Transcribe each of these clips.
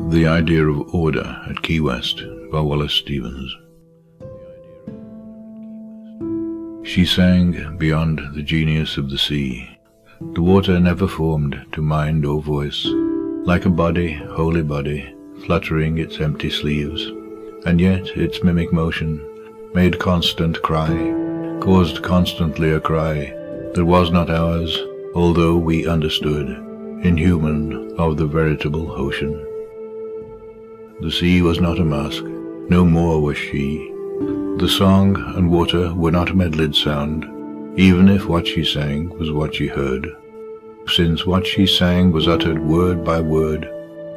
The Idea of Order at Key West by Wallace Srevens. She sang beyond the genius of the sea. The water never formed to mind or voice, like a body, holy body, fluttering its empty sleeves, and yet its mimic motion made constant cry, caused constantly a cry that was not ours, although we understood, inhuman of the veritable ocean. The sea was not a mask, no more was she. The song and water were not a medleyed sound, even if what she sang was what she heard. Since what she sang was uttered word by word,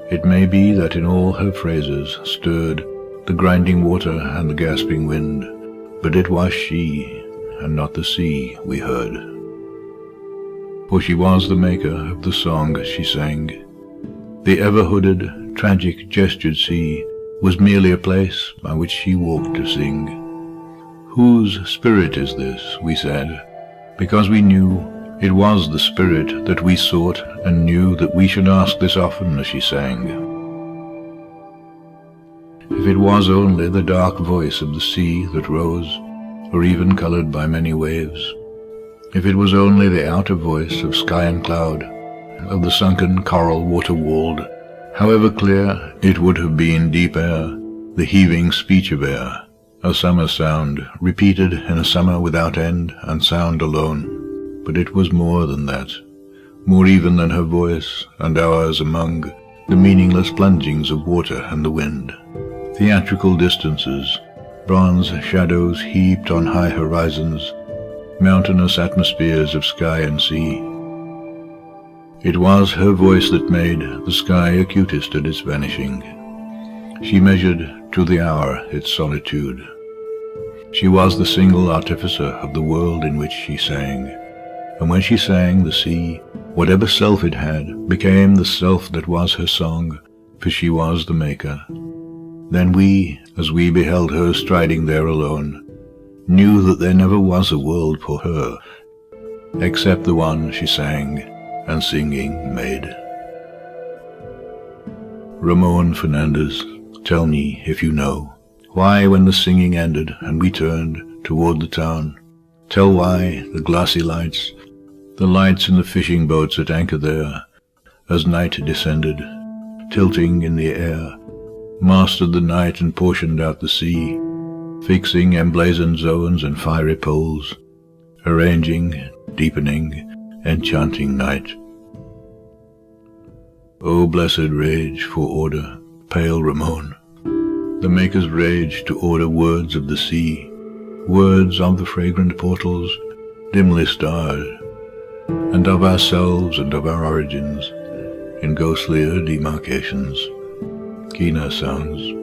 it may be that in all her phrases stirred the grinding water and the gasping wind, but it was she, and not the sea, we heard. For she was the maker of the song she sang. The ever-hooded, tragic-gestured sea was merely a place by which she walked to sing. Whose spirit is this, we said, because we knew it was the spirit that we sought and knew that we should ask this often as she sang. If it was only the dark voice of the sea that rose, or even coloured by many waves, if it was only the outer voice of sky and cloud, of the sunken coral water-walled, however clear, it would have been deep air, the heaving speech of air, a summer sound, repeated in a summer without end and sound alone. But it was more than that, more even than her voice and ours among the meaningless plungings of water and the wind. Theatrical distances, bronze shadows heaped on high horizons, mountainous atmospheres of sky and sea. It was her voice that made the sky acutest at its vanishing. She measured to the hour its solitude. She was the single artificer of the world in which she sang, and when she sang, the sea, whatever self it had, became the self that was her song, for she was the maker. Then we, as we beheld her striding there alone, knew that there never was a world for her, except the one she sang and singing made. Ramon Fernandez, tell me if you know, why when the singing ended and we turned toward the town, tell why the glassy lights, the lights in the fishing boats at anchor there, as night descended, tilting in the air, mastered the night and portioned out the sea, fixing emblazoned zones and fiery poles, arranging, deepening, enchanting night. O blessed rage for order, pale Ramon, the maker's rage to order words of the sea, words of the fragrant portals, dimly starred, and of ourselves and of our origins, in ghostlier demarcations, keener sounds.